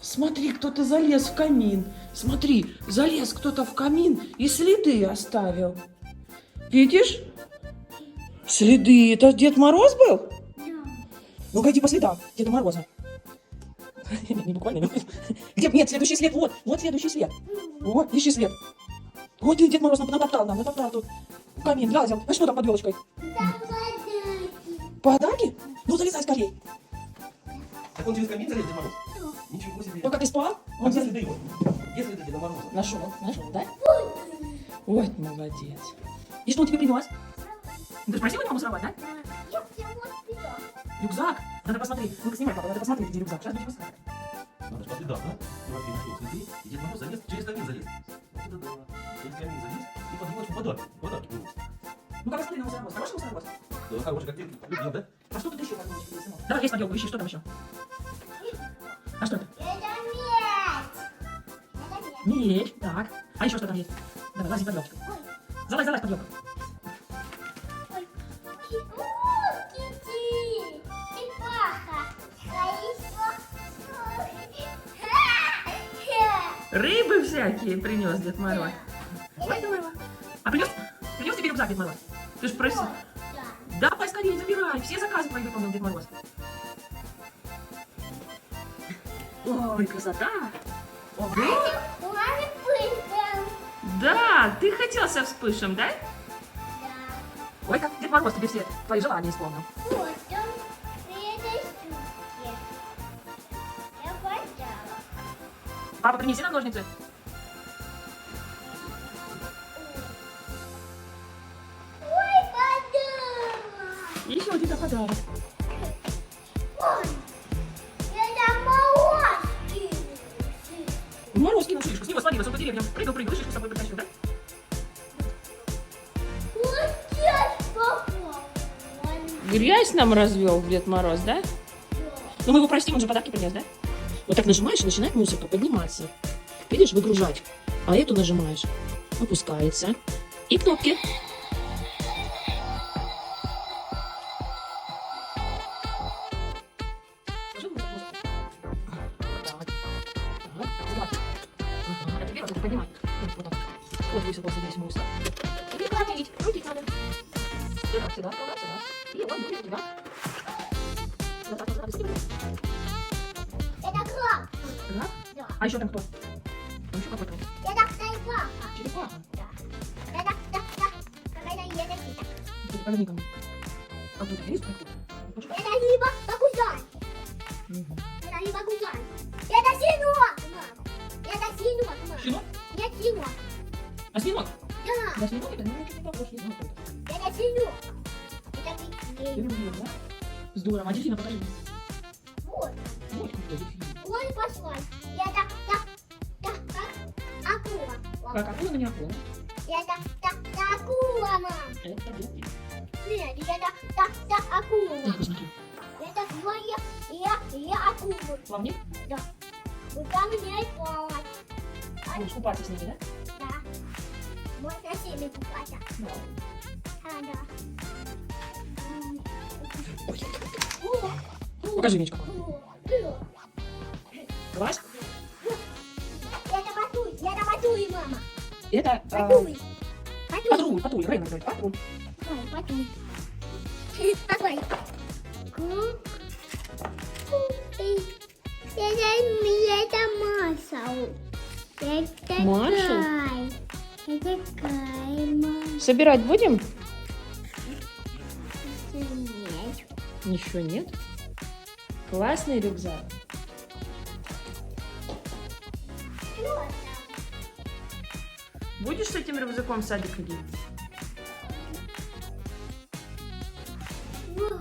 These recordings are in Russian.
Смотри, кто-то залез в камин. Смотри, залез кто-то в камин и следы оставил. Видишь? Следы. Это Дед Мороз был? Да. Ну-ка иди по следам Деда Мороза. Не буквально. Где? Нет, следующий след. Вот, вот следующий след. Вот, ищи след. Вот и Дед Мороз натоптал тут. В камин лазил. А что там под елочкой? Там подарки. Подарки? Ну, залезай скорей. Так он через камин залез, Дед Мороз? Ничего себе. Пока ты спал, А он где залез. следы его? Где следы Деда Мороза? Нашел, да? Ой, молодец. И что он тебе принес? Ты же просила маму сорвать, да? Я прям вот сюда. Рюкзак. Надо посмотреть. Ну-ка снимай, папа, надо посмотреть, где рюкзак. Сейчас будешь посмотреть. Надо же по следам, да? Тимофей нашел следы, и Дед Мороз залез, через камин залез. Вот это да. Через камин залез, и под елочку подарки принес. Ну-ка посмотри на мусоровоз. Хороший мусоровоз? Да, хороший, как ты любил, да? А что тут еще под елочкой есть, сынок? Давай, есть под елку, ищи, что там еще? А что это? Это медь. Это медь. Меч. Так. А еще что там есть? Давай, лази под елочку. Залазь под елку. Кити. Черепаха. Рыбы всякие принес Дед Мороз. Ой, здорово. А принес тебе рюкзак Дед Мороз? Ты же просил. Да. Давай скорее забирай. Все заказы твои выполнил Дед Мороз. Ой, красота. Ого. Маме пылька. Да, ты хотел со вспышем, да? Да. Ой, как Дед Мороз тебе все твои желания исполнил. Вот он при этой штуке. Я пожала. Папа, принеси нам ножницы. Ой, подумала. Еще один подарок. Ой, это молочки. Мороз кинул шишку. С него смотри, высоко деревьям. Прыгал, шишку с собой притащил, да? Вот здесь попал. Грязь нам развел Дед Мороз, да? Ну мы его простим, он же подарки принес, да? Вот так нажимаешь, и начинает мусорка подниматься. Видишь, выгружать. А эту нажимаешь, опускается. И кнопки. Сложи вот так мусор. Вот так. Ага, сзади. Ага, это вверх, это поднимай. Вот так. Вот высыпался весь мусор. Теперь крутить надо. Сюда. И он будет туда. Вот так, Это краб. Краб? Да. А еще там кто? Там еще какой-то. Это черепаха. Черепаха. Да. Это какая-то ядовитая. Покажи ко мне. А тут есть какой-то? Это либо бакузан. Это либо бакузан. Это синок, мам. Это синок, мам. Щенок? Нет, синок. А свинок? Да. Да, свинок это не похож. Не знаю, кто это. Это синок. Это Я дельфин. люблю, да? Здорово. А дельфина покажи мне. Вот. Вот какой дельфин. Ой, пошла. Это как акула. Как акула, но не акула. Это акула, мам. Это дельфин. Нет, это акула. Я посмотрю. Это двое акулы. Плавник? Да. Вот там нет плавать. Будешь купаться с ними, да? Да. Можно с ними купаться. Да. А, да. Покажи меч какой. Класс. Это Батуй, мама. Это Батуй. патруль. Рейна говорит, патруль. Ой, Батуй. Какой? Это Маршал. Это Маршал? Кай. Это Кай, мама. Собирать будем? Нет. Еще нет. Классный рюкзак. Что там? Будешь с этим рюкзаком в садик ходить? Во.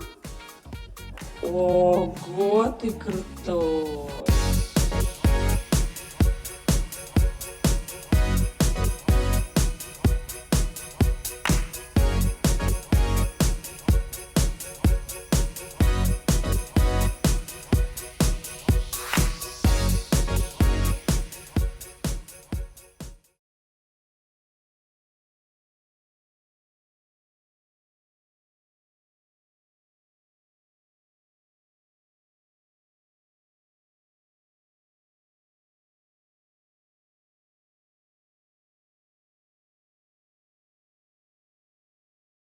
Ого, ты крутой.